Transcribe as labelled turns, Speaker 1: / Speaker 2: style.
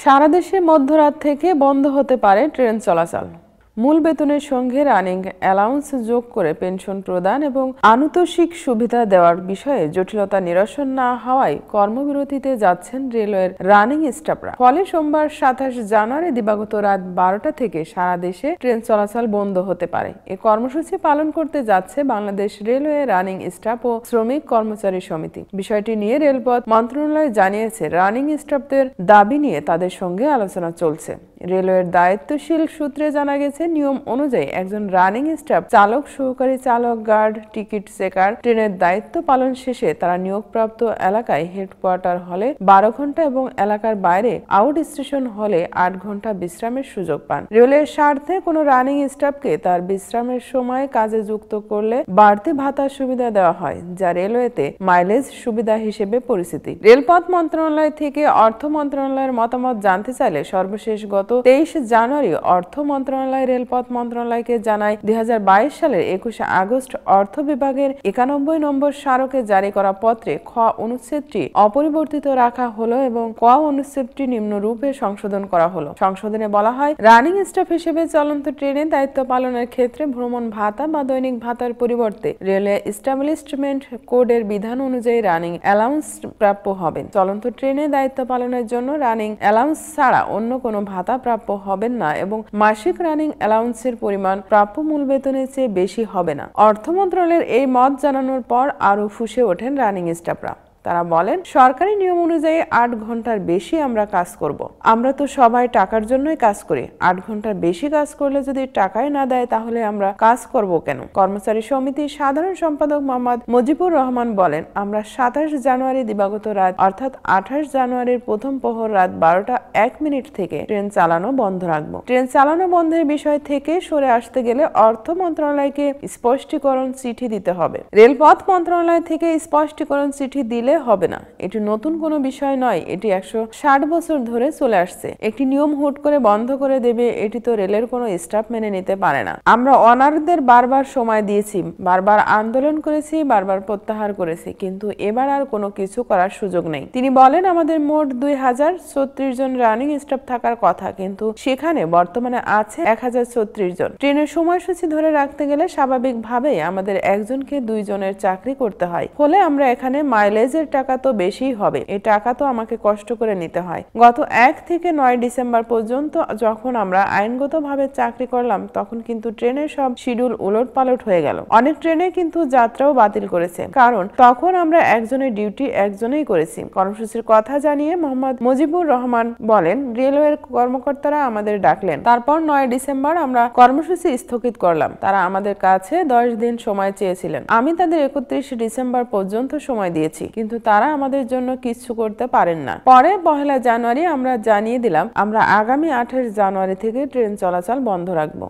Speaker 1: সারা দেশে মধ্যরাত থেকে বন্ধ হতে পারে ট্রেন চলাচল। মূল বেতনের সঙ্গে রানিং অ্যালাউন্স যোগ করে পেনশন প্রদান এবং আনুতোষিক সুবিধা দেওয়ার বিষয়ে জটিলতা নিরসন না হওয়ায় কর্মবিরতিতে যাচ্ছেন রেলওয়ের রানিং স্টাফরা। ফলে সোমবার ২৭ জানুয়ারি দিবাগত রাত ১২টা থেকে সারা দেশে ট্রেন চলাচল বন্ধ হতে পারে। এ কর্মসূচি পালন করতে যাচ্ছে বাংলাদেশ রেলওয়ে রানিং স্টাফ ও শ্রমিক কর্মচারী সমিতি। বিষয়টি নিয়ে রেলপথ মন্ত্রণালয় জানিয়েছে, রানিং স্টাফদের দাবি নিয়ে তাদের সঙ্গে আলোচনা চলছে। রেলওয়ের দায়িত্বশীল সূত্রে জানা গেছে, নিয়ম অনুযায়ী একজন রানিং স্টাফ চালক, সহকারী চালক, গার্ড, টিকিট চেকার ট্রেনের দায়িত্ব পালন শেষে তারা নিয়োগপ্রাপ্ত এলাকায় হেডকোয়ার্টার হলে ১২ ঘন্টা এবং এলাকার বাইরে আউট স্টেশন হলে ৮ ঘন্টা বিশ্রামের সুযোগ পান। রেলের স্বার্থে কোনো রানিং স্টাফকে তার বিশ্রামের সময় কাজে যুক্ত করলে বাড়তি ভাতার সুবিধা দেওয়া হয়, যা রেলওয়েতে মাইলেজ সুবিধা হিসেবে পরিচিতি। রেলপথ মন্ত্রণালয় থেকে অর্থ মন্ত্রণালয়ের মতামত জানতে চাইলে সর্বশেষ গত ২৩ জানুয়ারি অর্থ মন্ত্রণালয় রেলপথ মন্ত্রণালয়কে জানায়, ২০২২ সালের ২১ আগস্ট অর্থ বিভাগের ৯১ নম্বর স্মারকে জারি করা পত্রে খ অনুচ্ছেদটি অপরিবর্তিত রাখা হলো এবং ক অনুচ্ছেদটি নিম্নরূপে সংশোধন করা হলো। সংশোধনে বলা হয়, রানিং স্টাফ হিসেবে চলন্ত ট্রেনে দায়িত্ব পালনের ক্ষেত্রে ভ্রমণ ভাতা বা দৈনিক ভাতার পরিবর্তে রেলওয়ে এস্টাবলিশমেন্ট কোডের বিধান অনুযায়ী রানিং অ্যালাউন্স প্রাপ্য হবেন। চলন্ত ট্রেনে দায়িত্ব পালনের জন্য রানিং অ্যালাউন্স ছাড়া অন্য কোনো ভাতা প্রাপ্য হবেন না এবং মাসিক রানিং অ্যালাউন্সের পরিমাণ প্রাপ্য মূল বেতনের চেয়ে বেশি হবে না। অর্থ মন্ত্রণালয়ের এই মত জানানোর পর আরও ফুঁসে ওঠেন রানিং স্টাফরা। তারা বলেন, সরকারি নিয়ম অনুযায়ী ৮ ঘন্টার বেশি আমরা কাজ করব। আমরা তো সবাই টাকার জন্যই কাজ করি। ৮ ঘন্টার বেশি কাজ করলে যদি টাকাই না দেয় তাহলে আমরা কাজ করব কেন? কর্মচারী সমিতির সাধারণ সম্পাদক মোহাম্মদ মুজিবুর রহমান বলেন, আমরা ২৭ জানুয়ারি দিবাগত রাত অর্থাৎ ২৮ জানুয়ারির প্রথম প্রহর রাত ১২টা ১ মিনিট থেকে ট্রেন চালানো বন্ধ রাখবো। ট্রেন চালানো বন্ধের বিষয় থেকে সরে আসতে গেলে অর্থ মন্ত্রণালয়কে স্পষ্টীকরণ চিঠি দিতে হবে। রেলপথ মন্ত্রণালয় থেকে স্পষ্টীকরণ চিঠি দিলে হবে না। এটি নতুন কোনো বিষয় নয়, এটি ১৬০ বছর ধরে চলে আসছে। একটি নিয়ম হুট করে বন্ধ করে দেবে, এটি তো রেলের কোনো স্টাফ মেনে নিতে পারে না। আমরা অনারদের বারবার সময় দিয়েছি, বারবার আন্দোলন করেছি, বারবার প্রত্যাহার করেছি, কিন্তু এবার আর কোনো কিছু করার সুযোগ নেই। তিনি বলেন, আমাদের মোট ২০৩৬ জন রানিং স্টাফ থাকার কথা, কিন্তু সেখানে বর্তমানে আছে ১০৩৬ জন। ট্রেনের সময়সূচি ধরে রাখতে গেলে স্বাভাবিকভাবেই আমাদের একজনকে ২ জনের চাকরি করতে হয়। ফলে আমরা এখানে মাইলেজের টাকা তো বেশিই হবে, এই টাকা তো আমাকে কষ্ট করে নিতে হয়। গত ১ থেকে ৯ ডিসেম্বর পর্যন্ত যখন আমরা আইনগতভাবে চাকরি করলাম, তখন কিন্তু ট্রেনের সব শিডিউল উলটপালট হয়ে গেল। অনেক ট্রেনে কিন্তু যাত্রাও বাতিল করেছে, কারণ তখন আমরা একজনের ডিউটি একজনেই করেছি। কর্মসূচির কথা জানিয়ে মোহাম্মদ মুজিবুর রহমান বলেন, রেলওয়ের কর্মকর্তারা আমাদের ডাকলেন। তারপর ৯ ডিসেম্বর আমরা কর্মসূচি স্থগিত করলাম। তারা আমাদের কাছে ১০ দিন সময় চেয়েছিলেন। আমি তাদের ৩১ ডিসেম্বর পর্যন্ত সময় দিয়েছি, কিন্তু তারা আমাদের জন্য কিছু করতে পারেন না। পরে ১ জানুয়ারি আমরা জানিয়ে দিলাম, আমরা আগামী ২৮ জানুয়ারি থেকে ট্রেন চলাচল বন্ধ রাখবো।